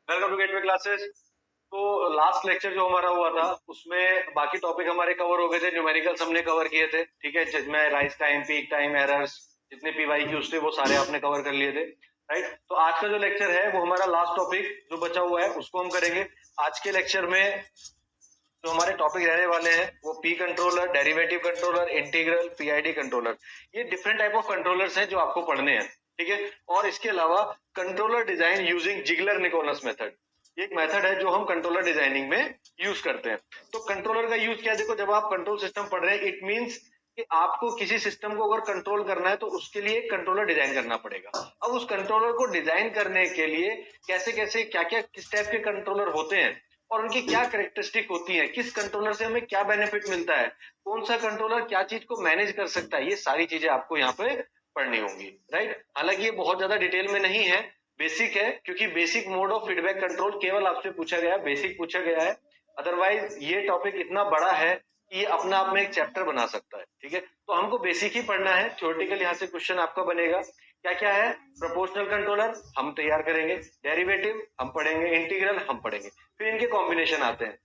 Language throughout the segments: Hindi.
Welcome to gateway classes. तो लास्ट लेक्चर जो हमारा हुआ था उसमें बाकी टॉपिक हमारे कवर हो गए थे, न्यूमेरिकल्स हमने कवर किए थे, ठीक है, जिसमें rise time, peak time, errors, जितने पीवाई क्यूज थे वो सारे आपने कवर कर लिए थे, राइट। तो आज का जो लेक्चर है वो हमारा लास्ट टॉपिक जो बचा हुआ है उसको हम करेंगे। आज के लेक्चर में जो हमारे टॉपिक रहने वाले हैं वो P controller, derivative controller, integral, PID controller, ये डिफरेंट टाइप ऑफ कंट्रोलर्स हैं जो आपको पढ़ने हैं, ठीक है। और इसके अलावा controller design using Ziegler Nichols method, ये एक मेथड है जो हम कंट्रोलर डिजाइनिंग में यूज करते हैं। तो कंट्रोलर का यूज क्या है, देखो जब आप कंट्रोल सिस्टम पढ़ रहे हैं इट मींस कि आपको किसी सिस्टम को अगर कंट्रोल करना है तो उसके लिए एक कंट्रोलर डिजाइन करना पड़ेगा। अब उस कंट्रोलर को डिजाइन करने के लिए कैसे कैसे क्या क्या किस टाइप के कंट्रोलर होते हैं और उनकी क्या कैरेक्टरिस्टिक होती है, किस कंट्रोलर से हमें क्या बेनिफिट मिलता है, कौन सा कंट्रोलर क्या चीज को मैनेज कर सकता है, ये सारी चीजें आपको यहाँ पे पढ़नी होंगी, राइट। हालांकि ये बहुत ज्यादा डिटेल में नहीं है, बेसिक है, क्योंकि basic mode of feedback control केवल आपसे पूछा गया है, बेसिक पूछा गया है। अदरवाइज ये टॉपिक इतना बड़ा है कि ये अपने आप में एक चैप्टर बना सकता है, ठीक है। तो हमको बेसिक ही पढ़ना है। थ्योरेटिकल यहाँ से क्वेश्चन आपका बनेगा क्या क्या है, प्रोपोर्शनल कंट्रोलर हम तैयार करेंगे, डेरिवेटिव हम पढ़ेंगे, इंटीग्रल हम पढ़ेंगे, फिर इनके कॉम्बिनेशन आते हैं।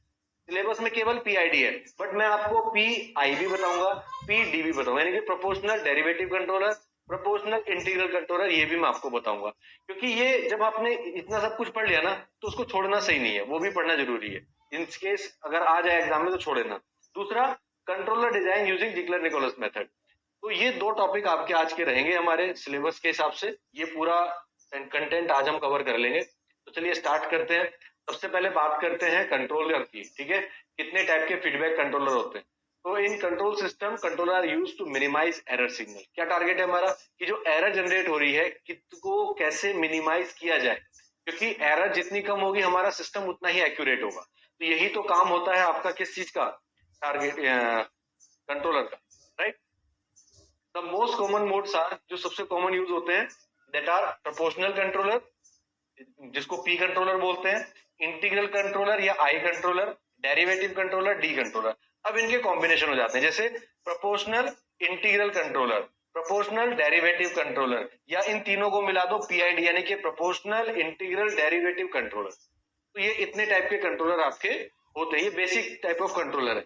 सिलेबस में केवल पीआईडी है, बट मैं आपको पीआई भी बताऊंगा, पीडी भी बताऊंगा, यानी कि proportional derivative controller, proportional integral controller, ये भी मैं आपको बताऊंगा। क्योंकि ये जब आपने इतना सब कुछ पढ़ लिया ना तो उसको छोड़ना सही नहीं है, वो भी पढ़ना जरूरी है। इन केस अगर आ जाए एग्जाम में तो छोड़े ना। दूसरा, controller design using Ziegler Nichols method. तो ये दो टॉपिक आपके आज के रहेंगे हमारे सिलेबस के हिसाब से। ये पूरा कंटेंट आज हम कवर कर लेंगे। तो चलिए स्टार्ट करते हैं। सबसे पहले बात करते हैं कंट्रोलर की, ठीक है, कितने टाइप के फीडबैक कंट्रोलर होते हैं। तो in control system controller are use to minimize error signal. क्या टारगेट है हमारा कि जो एरर जनरेट हो रही है किसको कैसे मिनिमाइज किया जाए, क्योंकि एरर जितनी कम होगी हमारा सिस्टम उतना ही एक्यूरेट होगा। तो यही तो काम होता है आपका किस चीज का, टारगेट कंट्रोलर का, right. The most common modes are, जो सबसे कॉमन यूज होते हैं, दैट आर प्रोपोर्शनल कंट्रोलर जिसको पी कंट्रोलर बोलते हैं, इंटीग्रल कंट्रोलर या I controller, derivative controller, D controller. अब इनके कॉम्बिनेशन हो जाते हैं, जैसे proportional integral controller, proportional derivative controller, या इन तीनों को मिला दो पीआईडी, यानी कि प्रोपोर्शनल इंटीग्रल डेरिवेटिव कंट्रोलर। तो ये इतने टाइप के कंट्रोलर आपके होते हैं, ये बेसिक टाइप ऑफ कंट्रोलर है,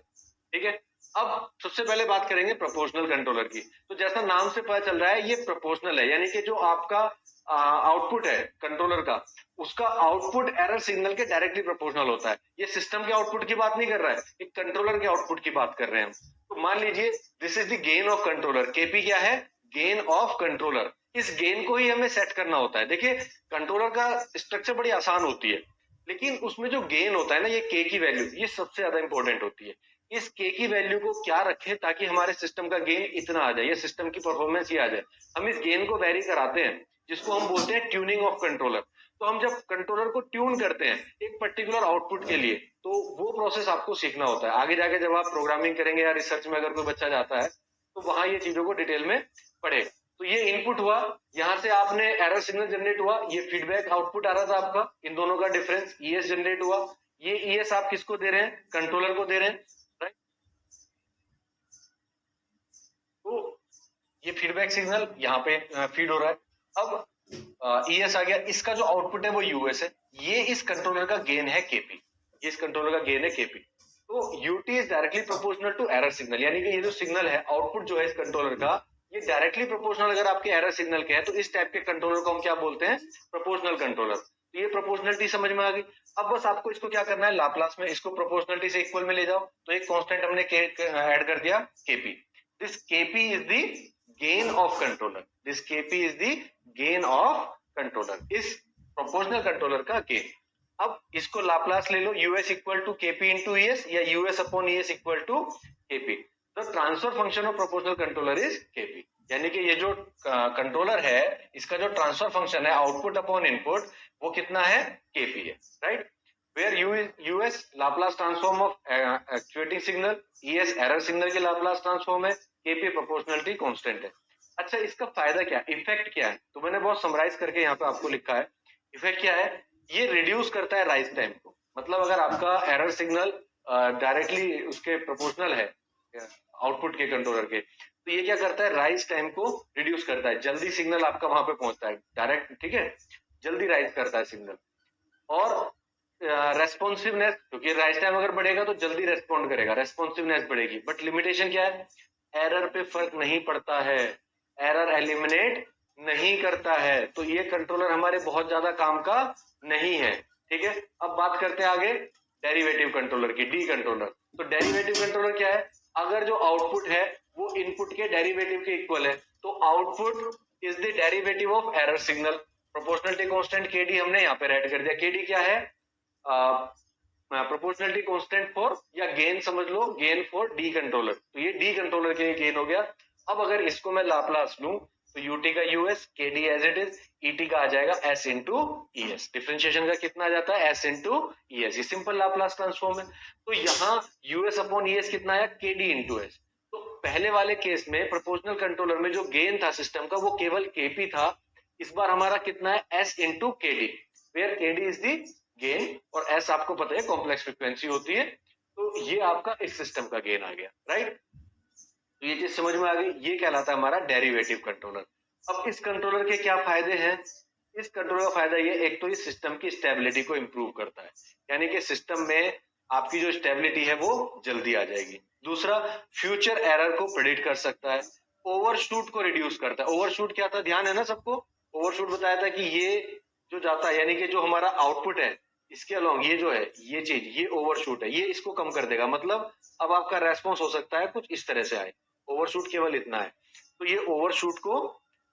ठीक है। अब सबसे पहले बात करेंगे प्रोपोर्शनल कंट्रोलर की। तो जैसा नाम से पता चल रहा है ये प्रोपोर्शनल है, यानी कि जो आपका आउटपुट है कंट्रोलर का, उसका आउटपुट एरर सिग्नल के डायरेक्टली प्रोपोर्शनल होता है। ये सिस्टम के आउटपुट की बात नहीं कर रहा है, एक कंट्रोलर के आउटपुट की बात कर रहे हैं हम। तो मान लीजिए this is the gain of controller, KP क्या है, गेन ऑफ कंट्रोलर। इस गेन को ही हमें सेट करना होता है। देखिए कंट्रोलर का स्ट्रक्चर बड़ी आसान होती है, लेकिन उसमें जो गेन होता है ना, ये के की वैल्यू, ये सबसे ज्यादा इंपॉर्टेंट होती है। इस के की वैल्यू को क्या रखें ताकि हमारे सिस्टम का गेन इतना आ जाए, ये सिस्टम की परफॉर्मेंस ही आ जाए। हम इस गेन को वेरी कराते हैं, जिसको हम बोलते हैं ट्यूनिंग ऑफ कंट्रोलर। तो हम जब कंट्रोलर को ट्यून करते हैं एक पर्टिकुलर आउटपुट के लिए, तो वो प्रोसेस आपको सीखना होता है। आगे जाके जब आप प्रोग्रामिंग करेंगे या रिसर्च में अगर कोई बच्चा जाता है तो वहां ये चीजों को डिटेल में पढ़ेगा। तो ये इनपुट हुआ, यहाँ से आपने एरर सिग्नल जनरेट हुआ, ये फीडबैक आउटपुट आ रहा था आपका, इन दोनों का डिफरेंस ईएस जनरेट हुआ। ये ईएस आप किसको दे रहे हैं, कंट्रोलर को दे रहे हैं, राइट। तो ये फीडबैक सिग्नल यहाँ पे फीड हो रहा है। अब ईएस आ गया, इसका जो आउटपुट है वो यूएस है, ये इस कंट्रोलर का गेन है केपी, ये इस कंट्रोलर का गेन है केपी। तो UT is directly proportional to error signal, यानी कि ये जो सिग्नल है आउटपुट जो है इस कंट्रोलर का, ये डायरेक्टली प्रोपोर्शनल अगर आपके एरर सिग्नल के है तो इस टाइप के कंट्रोलर को हम क्या बोलते हैं, प्रोपोर्शनल कंट्रोलर। तो ये प्रोपोर्शनलिटी समझ में आ गई। अब बस आपको इसको क्या करना है, लाप्लास में इसको प्रोपोर्शनलिटी से इक्वल में ले जाओ। तो एक कांस्टेंट हमने ऐड कर दिया KP. This KP is the gain of controller, this KP is the gain of controller, इस प्रोपोर्शनल कंट्रोलर का गेन। अब इसको लाप्लास ले लो, US equal to KP into ES या US upon ES equal to KP. The transfer function of proportional controller is KP, यानी कि ये जो कंट्रोलर है इसका जो ट्रांसफर फंक्शन है आउटपुट अपॉन इनपुट वो कितना है, केपी है, right. Where US Laplace transform of actuating signal, ES error signal के लाप्लास ट्रांसफॉर्म है, केपी प्रोपोर्शनलिटी कांस्टेंट है। अच्छा इसका फायदा क्या, इफेक्ट क्या है, तो मैंने बहुत समराइज करके यहाँ पे आपको लिखा है। इफेक्ट क्या है, ये रिड्यूस करता है राइज टाइम को। मतलब अगर आपका एरर सिग्नल डायरेक्टली उसके प्रोपोर्शनल है आउटपुट के कंट्रोलर के, तो ये क्या करता है, राइज टाइम को रिड्यूस करता है, जल्दी सिग्नल आपका वहां पे पहुंचता है डायरेक्ट, ठीक है, जल्दी राइज करता है सिग्नल। और रेस्पॉन्सिवनेस, क्योंकि राइज टाइम अगर बढ़ेगा तो जल्दी रेस्पॉन्ड करेगा, रेस्पॉन्सिवनेस बढ़ेगी। बट लिमिटेशन क्या है, एरर पे फर्क नहीं पड़ता है, एरर एलिमिनेट नहीं करता है, तो ये कंट्रोलर हमारे बहुत ज्यादा काम का नहीं है। ठीक है, अब बात करते हैं आगे डेरिवेटिव कंट्रोलर की, डी कंट्रोलर। तो डेरिवेटिव कंट्रोलर क्या है, अगर जो आउटपुट है वो इनपुट के डेरिवेटिव के इक्वल है, तो output is the derivative of error signal. Proportionality constant KD हमने यहाँ पे रेड कर दिया। केडी क्या है, प्रोपोर्शनलिटी कांस्टेंट फॉर, या गेन समझ लो, गेन फॉर डी कंट्रोलर। तो ये डी कंट्रोलर के गेन हो गया। अब अगर इसको मैं लाप्लास लूं तो यूटी का US, KD as it is, ET का आ जाएगा एस इंटू ईएस। डिफरेंशिएशन का कितना आ जाता है, एस इंटू ईएस। ये सिंपल लाप्लास ट्रांसफॉर्म है। तो यहाँ यूएस अपॉन ईएस कितना आया, केडी इंटू एस। तो पहले वाले केस में प्रोपोर्शनल कंट्रोलर में जो गेन था सिस्टम का वो केवल केपी था। इस बार हमारा कितना है, S into KD, where KD is the gain और एस आपको पता है कॉम्प्लेक्स फ्रीक्वेंसी होती है। तो ये आपका इस सिस्टम का गेन आ गया, राइट। तो ये चीज समझ में आ गई, ये कहलाता है हमारा डेरिवेटिव कंट्रोलर। अब इस कंट्रोलर के क्या फायदे हैं, इस कंट्रोलर का फायदा ये, एक तो इस सिस्टम की स्टेबिलिटी को इंप्रूव करता है, यानी कि सिस्टम में आपकी जो स्टेबिलिटी है वो जल्दी आ जाएगी। दूसरा, फ्यूचर एरर को प्रेडिक्ट कर सकता है। ओवरशूट को रिड्यूस करता है। ओवरशूट क्या था, ध्यान है ना सबको, ओवरशूट बताया था कि ये जो जाता है, यानी कि जो हमारा आउटपुट है इसके अलोंग ये जो है ये चीज, ये ओवरशूट है, ये इसको कम कर देगा। मतलब अब आपका रेस्पॉन्स हो सकता है कुछ इस तरह से आए, ओवरशूट केवल इतना है, तो ये ओवरशूट को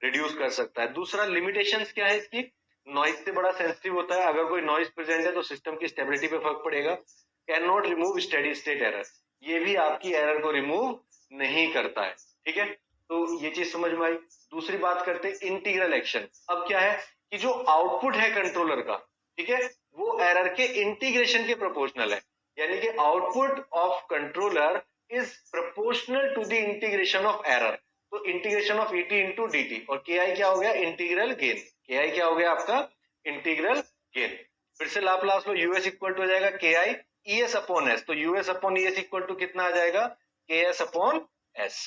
रिड्यूस कर सकता है। दूसरा, लिमिटेशंस क्या है इसकी, नॉइज से बड़ा सेंसिटिव होता है, अगर कोई नॉइज प्रेजेंट है तो सिस्टम की स्टेबिलिटी पे फर्क पड़ेगा। Can not remove steady state error, ये भी आपकी एरर को रिमूव नहीं करता है। ठीक है, तो ये चीज समझ में आई। दूसरी बात करते हैं इंटीग्रल एक्शन। अब क्या है कि जो आउटपुट है कंट्रोलर का, ठीक है, वो एरर के इंटीग्रेशन के प्रोपोर्शनल है, यानी कि output of controller is proportional to the integration of error. तो integration of ET into D, और के आई क्या हो गया, इंटीग्रल गेन। के आई क्या हो गया आपका, इंटीग्रल गेन। फिर से लाप्लास लो, यूएस इक्वल टू हो जाएगा K I E S upon S. तो US upon E S equal to कितना आ जाएगा, K S upon S,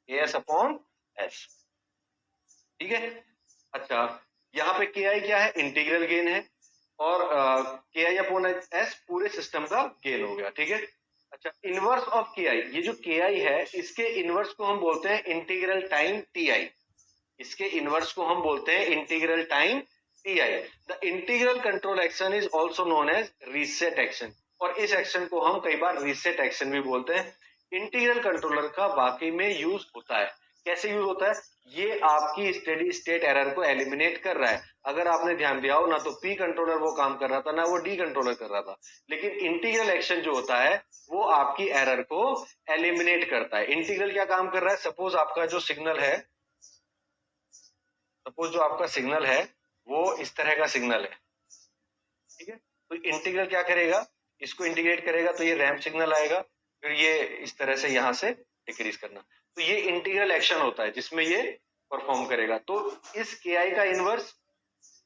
K S upon S. ठीक है, अच्छा यहाँ पे के आई क्या है, इंटीग्रल गेन है, और के आई अपॉन एस पूरे सिस्टम का गेन हो गया। ठीक है, अच्छा इनवर्स ऑफ के आई, ये जो के आई है इसके इनवर्स को हम बोलते हैं इंटीग्रल टाइम टी आई। इसके इनवर्स को हम बोलते हैं integral time T I. The integral control action is also known as reset action, और इस एक्शन को हम कई बार रीसेट एक्शन भी बोलते हैं। इंटीग्रल कंट्रोलर का वाकई में यूज होता है। कैसे यूज होता है, ये आपकी स्टेडी स्टेट एरर को एलिमिनेट कर रहा है। अगर आपने ध्यान दिया हो ना, तो पी कंट्रोलर वो काम कर रहा था ना वो डी कंट्रोलर कर रहा था, लेकिन इंटीग्रल एक्शन जो होता है वो आपकी एरर को एलिमिनेट करता है। इंटीग्रल क्या काम कर रहा है, सपोज आपका जो सिग्नल है, सपोज जो आपका सिग्नल है वो इस तरह का सिग्नल है, ठीक है, तो इंटीग्रल क्या करेगा, इसको इंटीग्रेट करेगा तो ये रैंप सिग्नल आएगा, फिर ये इस तरह से यहां से डिक्रीज करना। तो ये इंटीग्रल एक्शन होता है जिसमें ये परफॉर्म करेगा। तो इस के आई का इनवर्स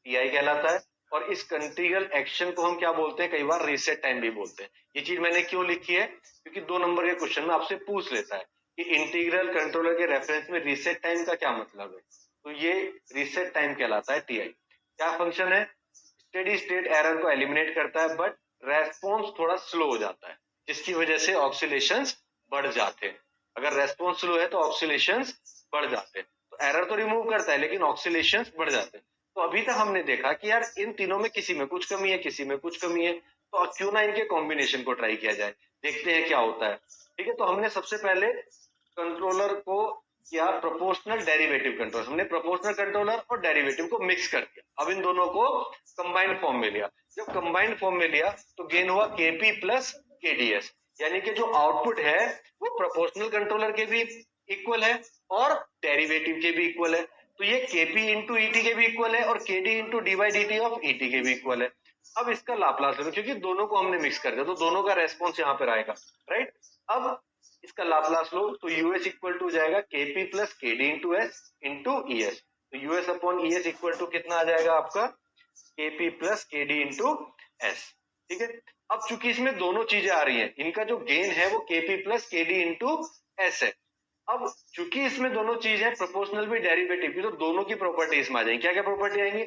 टी आई कहलाता है, और इस इंटीग्रल एक्शन को हम क्या बोलते हैं, कई बार रीसेट टाइम भी बोलते हैं। ये चीज मैंने क्यों लिखी है, क्योंकि 2 नंबर के क्वेश्चन में आपसे पूछ लेता है कि इंटीग्रल कंट्रोलर के रेफरेंस में रीसेट टाइम का क्या मतलब है। तो ये रीसेट टाइम कहलाता है टी आई। क्या फंक्शन है, स्टेडी स्टेट एरर को एलिमिनेट करता है, बट रेस्पॉन्स थोड़ा स्लो हो जाता है, जिसकी वजह से ऑक्सीलेशंस बढ़ जाते हैं। अगर रेस्पॉन्स स्लो है तो ऑक्सीलेशंस बढ़ जाते हैं। तो एरर तो रिमूव करता है लेकिन ऑक्सीलेशंस बढ़ जाते हैं। तो अभी तक हमने देखा कि यार इन तीनों में किसी में कुछ कमी है, किसी में कुछ कमी है, तो क्यों ना इनके कॉम्बिनेशन को ट्राई किया जाए, देखते हैं क्या होता है। ठीक है, तो हमने सबसे पहले कंट्रोलर को किया प्रोपोर्शनल डेरिवेटिव कंट्रोल, हमने प्रोपोर्शनल कंट्रोलर और डेरिवेटिव को मिक्स कर दिया। अब इन दोनों को कंबाइंड फॉर्म में लिया। जब कंबाइंड फॉर्म में लिया तो गेन हुआ केपी प्लस केडीएस, यानी कि जो आउटपुट है वो प्रोपोर्शनल कंट्रोलर के भी इक्वल है और डेरिवेटिव के भी इक्वल है। तो ये केपी इंटू ईटी के भी इक्वल है और KD into D by D T of ET के भी इक्वल है। अब इसका लाप्लास ले लो, क्योंकि दोनों को हमने मिक्स कर दिया तो दोनों का रेस्पॉन्स यहाँ पर आएगा, राइट। अब इसका लाप्लास लो तो यूएस इक्वल टू जाएगा KP plus KD into S into ES. तो US upon ES equal to कितना आ जाएगा आपका, KP plus KD into S. ठीक है, अब चूंकि इसमें दोनों चीजें आ रही हैं, इनका जो गेन है वो KP plus KD into S है। अब चूंकि इसमें दोनों चीज है, प्रोपोर्शनल भी डेरिवेटिव भी, तो दोनों की प्रॉपर्टी इसमें आ जाएंगी। क्या क्या प्रॉपर्टी आएंगी,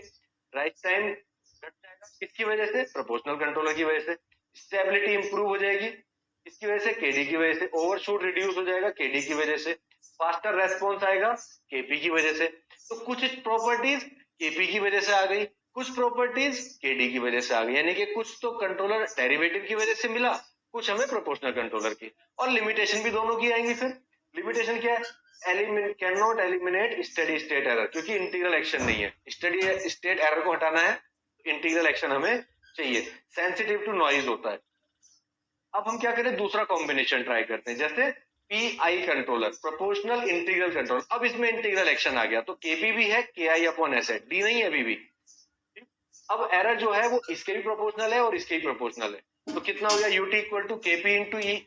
राइज टाइम घट जाएगा, किसकी वजह से? प्रोपोर्शनल कंट्रोलर की वजह से। स्टेबिलिटी इंप्रूव हो जाएगी, किसकी वजह से? केडी की वजह से। ओवरशूट रिड्यूस हो जाएगा, केडी की वजह से। फास्टर रेस्पॉन्स आएगा, केपी की वजह से। तो कुछ प्रॉपर्टीज केपी की वजह से आ गई, कुछ प्रॉपर्टीज केडी की वजह से आ गई, यानी कि कुछ तो कंट्रोलर डेरिवेटिव की वजह से मिला, कुछ हमें प्रोपोर्शनल कंट्रोलर की। और लिमिटेशन भी दोनों की आएंगी। फिर लिमिटेशन क्या है? Can not eliminate steady state error, क्योंकि इंटीग्रल एक्शन नहीं है। स्टेडी स्टेट एरर को हटाना है, इंटीग्रल एक्शन हमें चाहिए। सेंसिटिव टू नॉइज होता है। अब हम क्या करें? दूसरा कॉम्बिनेशन ट्राई करते हैं, जैसे pi controller, proportional integral control. अब इसमें इंटीग्रल एक्शन आ गया, तो केपी भी है, के आई अपॉन एस है, डी नहीं है अभी भी। अब एरर जो है वो इसके भी प्रोपोर्शनल है और इसके भी प्रोपोर्शनल है। तो कितना हो गया? UT equal to KP into E.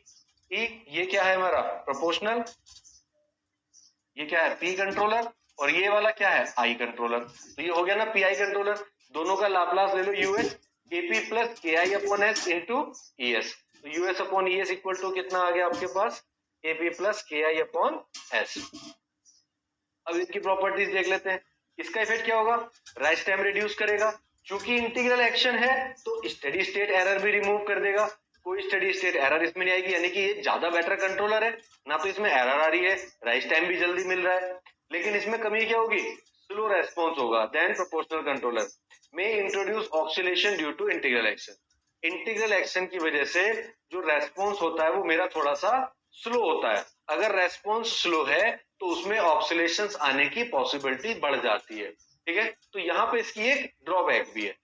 ये क्या है हमारा? प्रोपोर्शनल। ये क्या है? P controller. और ये वाला क्या है? I controller. तो ये हो गया ना पी आई कंट्रोलर। दोनों का लाप्लास ले लो, US KP plus K I upon S into E S. तो US upon E S equal to कितना आ गया आपके पास? KP plus K I upon S. अब इनकी प्रॉपर्टीज देख लेते हैं। इसका इफेक्ट क्या होगा? राइज टाइम रिड्यूस करेगा, चूंकि इंटीग्रल एक्शन है तो स्टेडी स्टेट एरर भी रिमूव कर देगा, कोई स्टेडी स्टेट एरर इसमें नहीं आएगी, यानी कि ये ज्यादा बेटर कंट्रोलर है ना, तो इसमें एरर आ रही है, राइज टाइम भी जल्दी मिल रहा है। लेकिन इसमें कमी क्या होगी? स्लो रेस्पॉन्स होगा देन प्रोपोर्शनल कंट्रोलर में introduce oscillation due to integral action. Integral action की वजह से जो रेस्पॉन्स होता है वो मेरा थोड़ा सा स्लो होता है। अगर रेस्पॉन्स स्लो है तो उसमें ऑक्सीलेशंस आने की पॉसिबिलिटी बढ़ जाती है। ठीक है, तो यहाँ पे इसकी एक ड्रॉबैक भी है।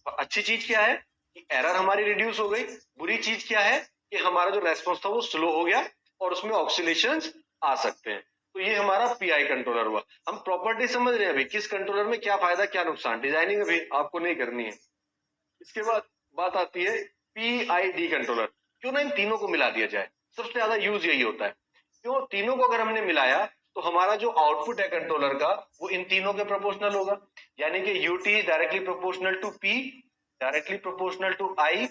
अच्छी चीज क्या है कि एरर हमारी रिड्यूस हो गई, बुरी चीज क्या है कि हमारा जो रेस्पॉन्स था वो स्लो हो गया और उसमें ऑक्सीलेशंस आ सकते हैं। तो ये हमारा पीआई कंट्रोलर हुआ। हम प्रॉपर्टी समझ रहे हैं अभी, किस कंट्रोलर में क्या फायदा क्या नुकसान। डिजाइनिंग अभी आपको नहीं करनी है। इसके बाद बात आती है पीआईडी कंट्रोलर। क्यों ना इन तीनों को मिला दिया जाए, सबसे ज्यादा यूज यही होता है। क्यों? तीनों को अगर हमने मिलाया तो हमारा जो आउटपुट है कंट्रोलर का वो इन तीनों के प्रोपोर्शनल होगा, यानी कि UT directly proportional to P, directly proportional to I and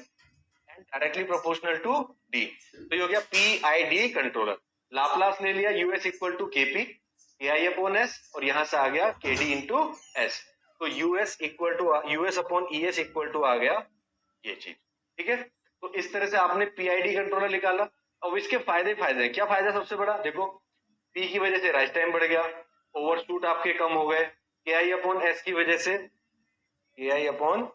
directly proportional to D. तो ये हो गया पीआईडी कंट्रोलर। लाप्लास ले लिया, यूएस इक्वल टू केपी के आई अपॉन एस, और यहां से आ गया के डी इंटू एस। तो US equal to US upon E S equal to आ गया ये चीज। ठीक है, तो इस तरह से आपने पीआईडी कंट्रोलर निकाला। अब इसके फायदे हैं। क्या फायदा सबसे बड़ा? देखो, पी की वजह से राइज टाइम बढ़ गया, ओवरशूट आपके कम हो गए। के आई अपॉन एस की वजह से, के आई अपॉन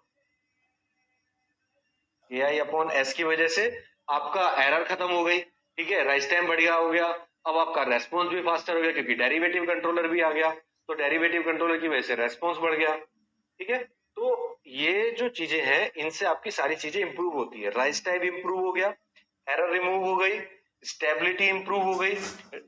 एस की वजह से आपका एरर खत्म हो गई। ठीक है, राइज टाइम बढ़िया हो गया। अब आपका रेस्पॉन्स भी फास्टर हो गया क्योंकि डेरिवेटिव कंट्रोलर भी आ गया, तो डेरिवेटिव कंट्रोलर की वजह से रेस्पॉन्स बढ़ गया। ठीक है, तो ये जो चीजें हैं इनसे आपकी सारी चीजें इंप्रूव होती है। राइज टाइम इंप्रूव हो गया, एरर रिमूव हो गई, स्टेबिलिटी इंप्रूव हो गई,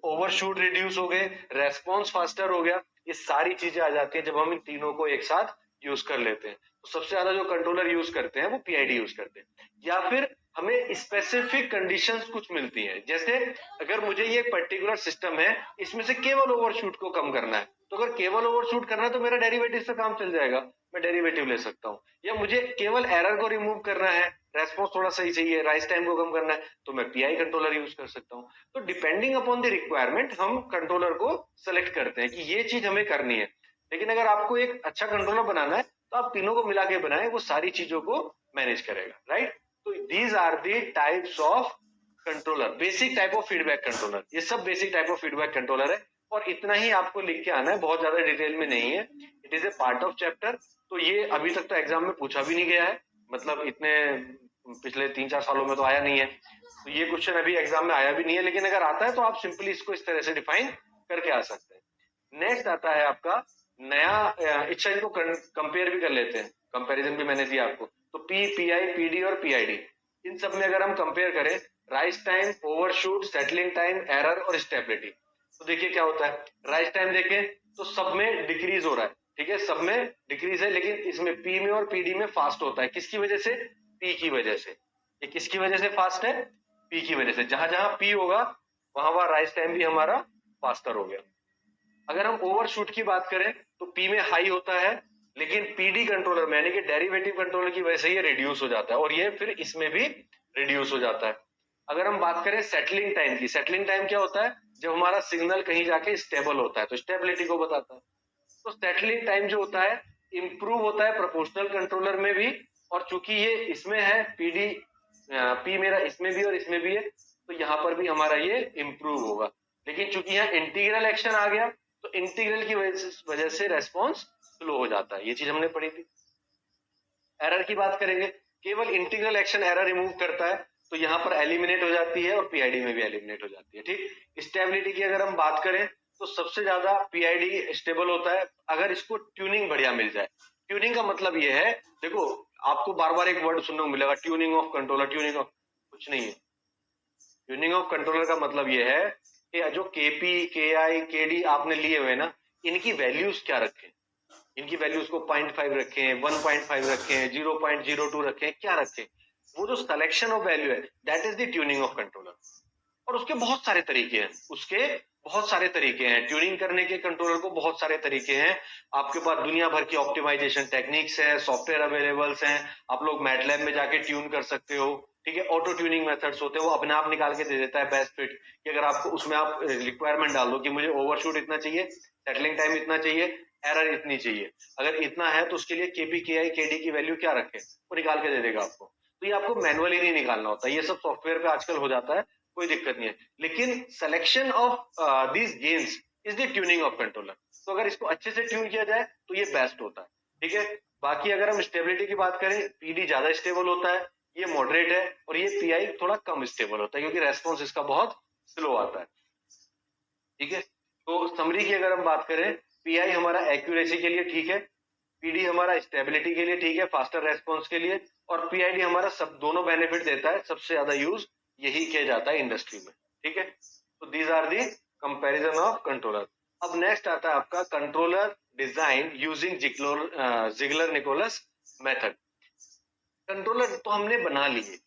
ओवरशूट रिड्यूस हो गए, रेस्पॉन्स फास्टर हो गया। ये सारी चीजें आ जाती है जब हम इन तीनों को एक साथ यूज कर लेते हैं। तो सबसे ज्यादा जो कंट्रोलर यूज करते हैं वो पीआईडी यूज करते हैं। या फिर हमें स्पेसिफिक कंडीशंस कुछ मिलती हैं, जैसे अगर मुझे ये पर्टिकुलर सिस्टम है, इसमें से केवल ओवरशूट को कम करना है, तो अगर केवल ओवरशूट करना है तो मेरा डेरिवेटिव से काम चल जाएगा, मैं डेरिवेटिव ले सकता हूँ। या मुझे केवल एरर को रिमूव करना है, रेस्पॉन्स थोड़ा सही चाहिए, राइज टाइम को कम करना है, तो मैं पीआई कंट्रोलर यूज कर सकता हूँ। तो डिपेंडिंग अपॉन द रिक्वायरमेंट हम कंट्रोलर को सेलेक्ट करते हैं कि ये चीज हमें करनी है। लेकिन अगर आपको एक अच्छा कंट्रोलर बनाना है तो आप तीनों को मिला के बनाए, वो सारी चीजों को मैनेज करेगा। राइट, तो these are the types of controller, basic type of feedback controller. ये सब basic type of feedback controller है और इतना ही आपको लिख के आना है, बहुत ज्यादा डिटेल में नहीं है। It is a part of chapter. तो ये अभी तक तो एग्जाम में पूछा भी नहीं गया है, मतलब इतने पिछले 3-4 सालों में तो आया नहीं है, तो ये क्वेश्चन अभी एग्जाम में आया भी नहीं है। लेकिन अगर आता है तो आप सिंपली इसको इस तरह से डिफाइन करके आ सकते हैं। नेक्स्ट आता है आपका नया, इच्छा इनको कंपेयर भी कर लेते हैं, कंपैरिजन भी मैंने दिया आपको। तो पी, पीआई, पीडी और पीआईडी, इन सब में अगर हम कंपेयर करें rise time, overshoot, settling time, error और स्टेबिलिटी, तो देखिए क्या होता है। राइज टाइम देखें तो सब में डिक्रीज हो रहा है। ठीक है, सब में डिक्रीज है, लेकिन इसमें पी में और पीडी में फास्ट होता है। किसकी वजह से? पी की वजह से। ये किसकी वजह से फास्ट है? पी की वजह से। जहां जहां पी होगा वहां वहां राइज टाइम भी हमारा फास्टर हो गया। अगर हम ओवरशूट की बात करें तो पी में हाई होता है, लेकिन पीडी कंट्रोलर में यानी कि डेरिवेटिव कंट्रोलर की वजह से ये रिड्यूस हो जाता है, और ये फिर इसमें भी रिड्यूस हो जाता है। अगर हम बात करें सेटलिंग टाइम की, सेटलिंग टाइम क्या होता है? जब हमारा सिग्नल कहीं जाके स्टेबल होता है, तो स्टेबिलिटी को बताता है। तो सेटलिंग टाइम जो होता है इम्प्रूव होता है प्रोपोर्शनल कंट्रोलर में भी, और चूंकि ये इसमें है पीडी, पी मेरा इसमें भी और इसमें भी है, तो यहाँ पर भी हमारा ये इम्प्रूव होगा। लेकिन चूंकि यहाँ इंटीग्रल एक्शन आ गया, तो इंटीग्रल की वजह से रेस्पॉन्स स्लो हो जाता है। ये चीज हमने पढ़ी थी। एरर की बात करेंगे, केवल इंटीग्रल एक्शन एरर रिमूव करता है, तो यहाँ पर एलिमिनेट हो जाती है और पीआईडी में भी एलिमिनेट हो जाती है। ठीक, स्टेबिलिटी की अगर हम बात करें तो सबसे ज्यादा पीआईडी स्टेबल होता है अगर इसको ट्यूनिंग बढ़िया मिल जाए। ट्यूनिंग का मतलब ये है, देखो आपको बार बार एक वर्ड सुनने को मिलेगा, tuning of controller, tuning of, कुछ नहीं है। ट्यूनिंग ऑफ कंट्रोलर का मतलब ये है कि जो केपी, के आई, के डी आपने लिए हुए ना, इनकी वैल्यूज क्या रखें, इनकी वैल्यूज को 0.5 रखें, 1.5 रखें, 0.02 रखें, क्या रखें, वो जो सिलेक्शन ऑफ वैल्यू है that is the tuning of controller. और उसके बहुत सारे तरीके हैं, उसके बहुत सारे तरीके हैं ट्यूनिंग करने के, कंट्रोलर को बहुत सारे तरीके हैं। आपके पास दुनिया भर की ऑप्टिमाइजेशन टेक्निक्स है, सॉफ्टवेयर अवेलेबल्स हैं, आप लोग मैटलैब में जाके ट्यून कर सकते हो। ठीक है, ऑटो ट्यूनिंग मेथड्स होते हैं, वो अपने आप निकाल के दे देता है बेस्ट फिट, कि अगर आपको उसमें आप रिक्वायरमेंट डाल दो कि मुझे ओवरशूट इतना चाहिए, सेटलिंग टाइम इतना चाहिए, एरर इतनी चाहिए, अगर इतना है तो उसके लिए केपी, के आई, के डी की वैल्यू क्या रखे, वो निकाल के दे देगा आपको। तो ये आपको मैनुअली नहीं निकालना होता, ये सब सॉफ्टवेयर पे आजकल हो जाता है, कोई दिक्कत नहीं है। लेकिन selection of these gains is the tuning of controller. तो अगर इसको अच्छे से ट्यून किया जाए तो ये बेस्ट होता है। ठीक है, बाकी अगर हम स्टेबिलिटी की बात करें, पीडी ज्यादा स्टेबल होता है, ये मॉडरेट है, और ये पीआई थोड़ा कम स्टेबल होता है क्योंकि रेस्पॉन्स इसका बहुत स्लो आता है। ठीक है, तो समरी की अगर हम बात करें, पीआई हमारा एक्यूरेसी के लिए ठीक है, पीडी हमारा स्टेबिलिटी के लिए ठीक है, फास्टर रेस्पॉन्स के लिए, और पीआईडी हमारा सब दोनों बेनिफिट देता है, सबसे ज्यादा यूज यही किया जाता है इंडस्ट्री में। ठीक है, तो these are the comparison of controller. अब नेक्स्ट आता है आपका controller design using Ziegler Nichols method. Controller तो हमने बना लिए,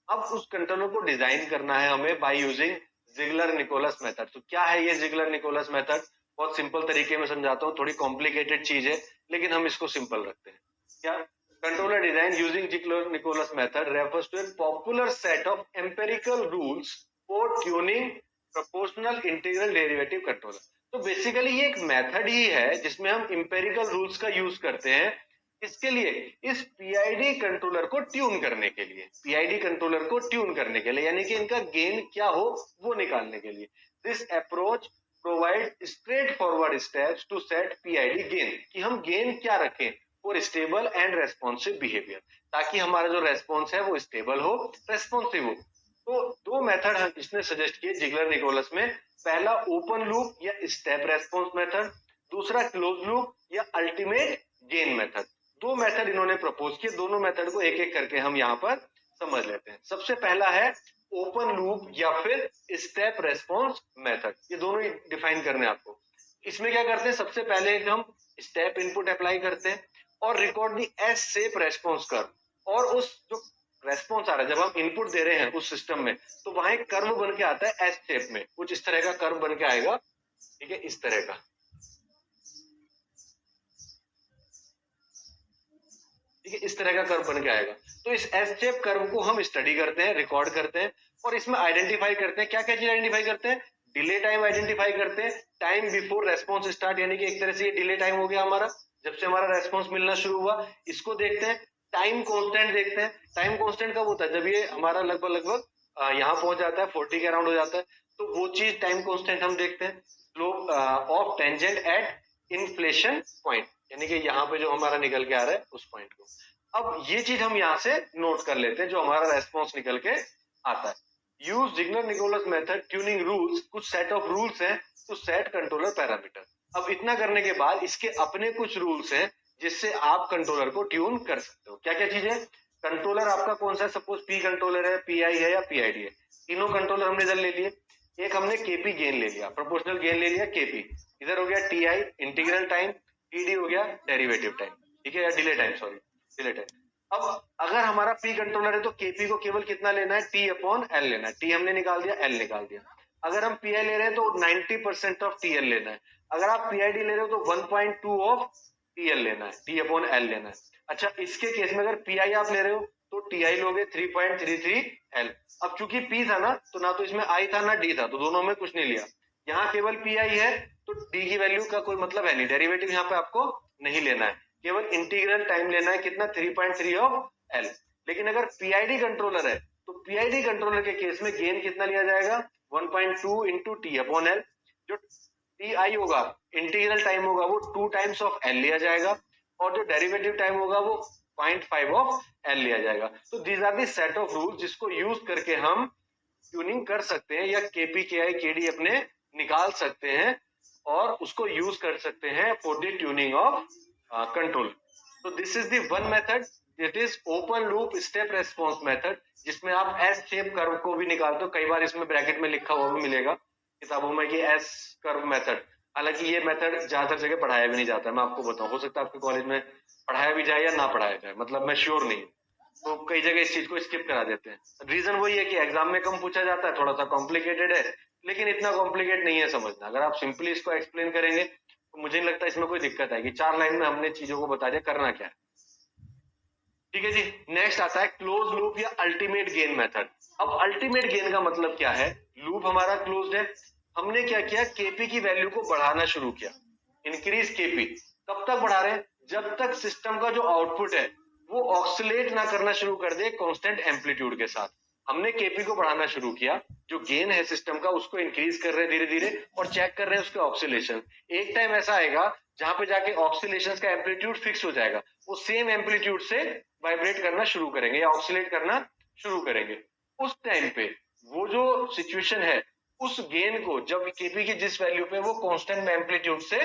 अब उस कंट्रोलर को डिजाइन करना है हमें by using Ziegler Nichols method. तो क्या है ये जिगलर निकोलस मेथड? बहुत सिंपल तरीके में समझाता हूँ, थोड़ी कॉम्प्लिकेटेड चीज है लेकिन हम इसको सिंपल रखते हैं। क्या? Controller design using Ziegler Nichols method refers to a popular set of empirical rules for tuning proportional integral derivative controller. तो बेसिकली ये एक मेथड ही है जिसमें हम एम्पेरिकल रूल्स का यूज करते हैं, इसके लिए, इस पीआईडी कंट्रोलर को ट्यून करने के लिए, पीआईडी कंट्रोलर को ट्यून करने के लिए, यानी कि इनका गेन क्या हो वो निकालने के लिए। This approach provide straight forward steps to set PID gain, कि हम गेन क्या रखें for stable and responsive behaviour, ताकि हमारा जो रेस्पॉन्स है वो स्टेबल हो, रेस्पॉन्सिव हो। तो दो मेथड इसने सजेस्ट किए जिगलर निकोलस में, पहला ओपन लूप या स्टेप रेस्पॉन्स मेथड, दूसरा क्लोज लूप या अल्टीमेट गेन मेथड। दो मेथड इन्होंने प्रपोज किए, दोनों मेथड को एक एक करके हम यहाँ पर समझ लेते हैं। सबसे पहला है ओपन लूप या फिर स्टेप रेस्पॉन्स मेथड, ये दोनों ही डिफाइन करने आपको। इसमें क्या करते हैं, सबसे पहले हम स्टेप इनपुट अप्लाई करते हैं और रिकॉर्ड दी एस शेप रेस्पॉन्स कर्व, और उस जो रेस्पॉन्स आ रहा है जब हम इनपुट दे रहे हैं उस सिस्टम में, तो वहां एक कर्व बन के आता है एस शेप में, कुछ इस तरह का कर्व बन के आएगा। ठीक है, इस तरह का, ठीक है, इस तरह का कर्व बन के आएगा। तो इस एस शेप कर्व को हम स्टडी करते हैं, रिकॉर्ड करते हैं, और इसमें आइडेंटिफाई करते हैं, क्या क्या चीज आइडेंटिफाई करते हैं, डिले टाइम आइडेंटिफाई करते हैं, टाइम बिफोर रेस्पॉन्स स्टार्ट, यानी कि एक तरह से ये डिले टाइम हो गया हमारा, जब से हमारा रेस्पॉन्स मिलना शुरू हुआ, इसको देखते हैं। टाइम कॉन्स्टेंट देखते हैं, टाइम कॉन्स्टेंट कब होता है, जब ये हमारा लगभग यहाँ पहुंच जाता है, 40 के अराउंड हो जाता है, तो वो चीज टाइम कॉन्स्टेंट हम देखते हैं। Slope of tangent at inflation point, यानी कि यहाँ पे जो हमारा निकल के आ रहा है उस पॉइंट को। अब ये चीज हम यहाँ से नोट कर लेते हैं जो हमारा रेस्पॉन्स निकल के आता है। Use Ziegler Nichols method tuning rules, कुछ सेट ऑफ रूल्स हैं टू सेट कंट्रोलर पैरामीटर। अब इतना करने के बाद इसके अपने कुछ रूल्स हैं जिससे आप कंट्रोलर को ट्यून कर सकते हो। क्या क्या चीज है? कंट्रोलर आपका कौन सा है, सपोज पी कंट्रोलर है, पीआई है या पीआईडी है, तीनों कंट्रोलर हमने इधर ले लिए। एक हमने केपी गेन ले लिया, प्रोपोर्शनल गेन ले लिया केपी, इधर हो गया टीआई इंटीग्रल टाइम, टीडी हो गया डेरिवेटिव टाइम, ठीक है, या delay time, sorry delay time. अब अगर हमारा पी कंट्रोलर है तो केपी को केवल कितना लेना है, टी अपॉन एल लेना है, टी हमने निकाल दिया, एल निकाल दिया। अगर हम पीआई ले रहे हैं तो 90% ऑफ टीएल लेना है, अगर आप पीआईडी ले रहे हो तो 1.2 ऑफ टीएल लेना है, टी अपॉन एल लेना है। अच्छा, इसके केस में अगर पीआई आप ले रहे हो तो टीआई लोगे 3.33 एल। अब चूंकि पी था ना, तो ना तो इसमें आई था ना डी था, तो दोनों में कुछ नहीं लिया, यहाँ केवल पीआई है तो डी की वैल्यू का कोई मतलब है नहीं, डेरिवेटिव यहाँ पे आपको नहीं लेना है, केवल इंटीग्रल टाइम लेना है कितना 3.3 ऑफ एल। लेकिन अगर पीआईडी कंट्रोलर है तो पीआईडी कंट्रोलर के केस में गेन कितना लिया जाएगा 1.2 इंटू टी अपॉन एल। जो टी आई होगा इंटीग्रल टाइम होगा वो 2 टाइम्स ऑफ एल लिया जाएगा और जो डेरिवेटिव टाइम होगा वो 0.5 ऑफ एल लिया जाएगा। तो these are the set of rule जिसको यूज करके हम ट्यूनिंग कर सकते हैं या केपी के आई के डी अपने निकाल सकते हैं और उसको यूज कर सकते हैं for the tuning of control. तो this is the one method, it is open loop step response method, जिसमें आप एस शेप कर्व को भी निकालते हो। कई बार इसमें ब्रैकेट में लिखा हुआ भी मिलेगा किताबों में कि एस कर्व मेथड। हालांकि ये मेथड ज्यादातर जगह पढ़ाया भी नहीं जाता है, मैं आपको बताऊं, हो सकता है आपके कॉलेज में पढ़ाया भी जाए या ना पढ़ाया जाए, मतलब मैं श्योर नहीं हूँ। तो कई जगह इस चीज को स्किप करा देते हैं। रीजन वही है कि एग्जाम में कम पूछा जाता है, थोड़ा सा कॉम्प्लिकेटेड है, लेकिन इतना कॉम्प्लिकेट नहीं है समझना। अगर आप सिंपली इसको एक्सप्लेन करेंगे तो मुझे नहीं लगता इसमें कोई दिक्कत आएगी। 4 लाइन में हमने चीजों को बता दिया करना क्या है। ठीक है जी, नेक्स्ट आता है क्लोज लूप या अल्टीमेट गेन मेथड। अब अल्टीमेट गेन का मतलब क्या है, लूप हमारा क्लोज्ड है, हमने क्या किया केपी की वैल्यू को बढ़ाना शुरू किया, इंक्रीज केपी। कब तक बढ़ा रहे हैं, जब तक सिस्टम का जो आउटपुट है वो ऑक्सिलेट ना करना शुरू कर दे कांस्टेंट एम्पलीट्यूड के साथ। हमने केपी को बढ़ाना शुरू किया, जो गेन है सिस्टम का उसको इंक्रीज कर रहे हैं धीरे धीरे और चेक कर रहे हैं उसके ऑक्सिलेशन। एक टाइम ऐसा आएगा जहां पे जाके ऑक्सिलेशन का एम्पलीट्यूड फिक्स हो जाएगा, वो सेम एम्पलीट्यूड से वाइब्रेट करना शुरू करेंगे या ऑक्सिलेट करना शुरू करेंगे। उस टाइम पे वो जो सिचुएशन है उस गेन को जब केपी की जिस वैल्यू पे वो कांस्टेंट एम्पलीट्यूड से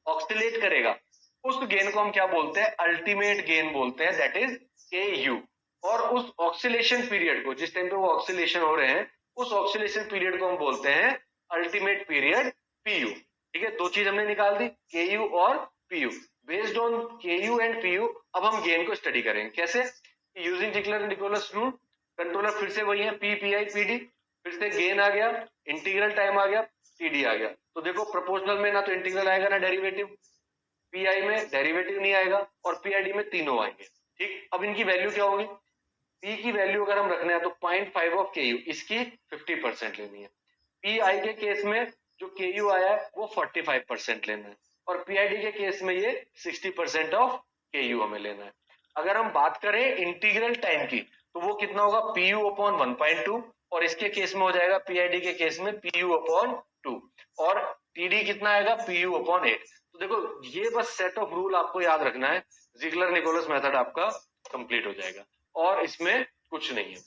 ऑक्सिलेट करेगा, उस गेन को हम क्या बोलते हैं, अल्टीमेट गेन बोलते हैं, दैट इज के यू। और उस ऑक्सिलेशन पीरियड को, जिस टाइम पे वो ऑक्सिलेशन हो रहे हैं, उस ऑक्सिलेशन पीरियड को हम बोलते हैं अल्टीमेट पीरियड पी यू। ठीक है, 2 चीज हमने निकाल दी, के यू और P U. Based on K U and P U अब हम गेन को स्टडी करेंगे। कैसे, using Ziegler Nichols rule. Controller फिर से वही है, P P I P D, फिर से गेन आ गया, इंटीग्रल टाइम आ गया, टीडी आ गया। तो देखो प्रोपोर्शनल में ना तो इंटीग्रल आएगा ना डेरिवेटिव, पीआई में डेरिवेटिव नहीं आएगा और पीआईडी में तीनों आएंगे। ठीक, अब इनकी वैल्यू क्या होगी, पी की वैल्यू अगर हम रखना है तो 0.5 ऑफ के यू, इसकी 50% लेनी है। पी आई के केस में जो के यू आया है वो 45% लेना है और पीआईडी के केस में ये 60% ऑफ के यू हमें लेना है। अगर हम बात करें इंटीग्रल टाइम की तो वो कितना होगा, पी यू अपॉन 1.2 और इसके केस में हो जाएगा पीआईडी के केस में पी यू अपॉन 2 और टीडी कितना आएगा, पी यू अपॉन 8। तो देखो ये बस सेट ऑफ रूल आपको याद रखना है, जिगलर निकोलस मेथड आपका कंप्लीट हो जाएगा और इसमें कुछ नहीं है।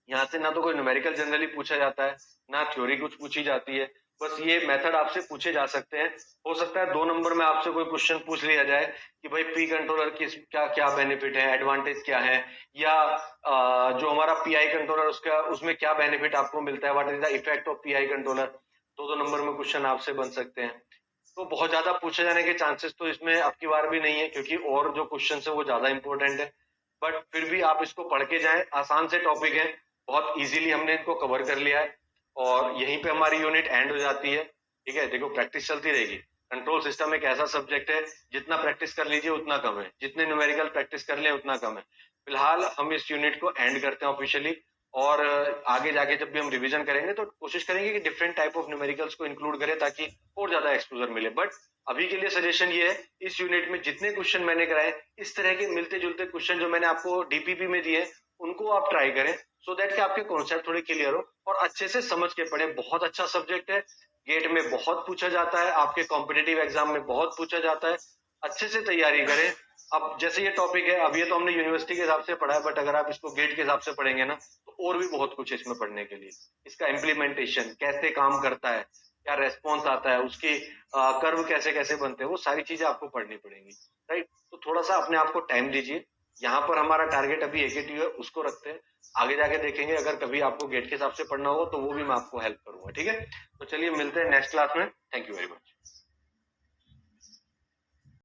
यहाँ से ना तो कोई न्यूमेरिकल जनरली पूछा जाता है ना थ्योरी कुछ पूछी जाती है, बस ये मेथड आपसे पूछे जा सकते हैं। हो सकता है 2 नंबर में आपसे कोई क्वेश्चन पूछ लिया जाए कि भाई पी कंट्रोलर की क्या क्या बेनिफिट है, एडवांटेज क्या है, या जो हमारा पीआई कंट्रोलर उसका उसमें क्या बेनिफिट आपको मिलता है, what is the effect of pi controller. 2 number में क्वेश्चन आपसे बन सकते हैं। तो बहुत ज्यादा पूछे जाने के चांसेस तो इसमें अब की बार भी नहीं है, क्योंकि और जो क्वेश्चन है वो ज्यादा इंपॉर्टेंट है। बट फिर भी आप इसको पढ़ के जाएं, आसान से टॉपिक है, बहुत इजीली हमने इनको कवर कर लिया है और यहीं पे हमारी यूनिट एंड हो जाती है। ठीक है, देखो प्रैक्टिस चलती रहेगी। कंट्रोल सिस्टम एक ऐसा सब्जेक्ट है जितना प्रैक्टिस कर लीजिए उतना कम है, जितने न्यूमेरिकल प्रैक्टिस कर ले उतना कम है। फिलहाल हम इस यूनिट को एंड करते हैं ऑफिशियली और आगे जाके जब भी हम रिवीजन करेंगे तो कोशिश करेंगे कि डिफरेंट टाइप ऑफ न्यूमेरिकल्स को इंक्लूड करें ताकि और ज्यादा एक्सपोजर मिले। बट अभी के लिए सजेशन ये है, इस यूनिट में जितने क्वेश्चन मैंने कराए इस तरह के मिलते जुलते क्वेश्चन जो मैंने आपको डीपीपी में दिए उनको आप ट्राई करें, सो दैट कि आपके कॉन्सेप्ट थोड़े क्लियर हो और अच्छे से समझ के पढ़े। बहुत अच्छा सब्जेक्ट है, गेट में बहुत पूछा जाता है, आपके कॉम्पिटिटिव एग्जाम में बहुत पूछा जाता है, अच्छे से तैयारी करें। अब जैसे ये टॉपिक है, अब ये तो हमने यूनिवर्सिटी के हिसाब से पढ़ा है, बट अगर आप इसको गेट के हिसाब से पढ़ेंगे ना तो और भी बहुत कुछ है इसमें पढ़ने के लिए। इसका इम्प्लीमेंटेशन कैसे काम करता है, क्या रेस्पॉन्स आता है, उसके कर्व कैसे कैसे बनते हैं, वो सारी चीजें आपको पढ़नी पड़ेंगी। राइट, तो थोड़ा सा अपने आप को टाइम दीजिए। यहाँ पर हमारा टारगेट अभी एकेटी है, उसको रखते हैं, आगे जाके देखेंगे अगर कभी आपको गेट के हिसाब से पढ़ना हो तो वो भी मैं आपको हेल्प करूंगा। ठीक है, तो चलिए मिलते हैं नेक्स्ट क्लास में। Thank you very much.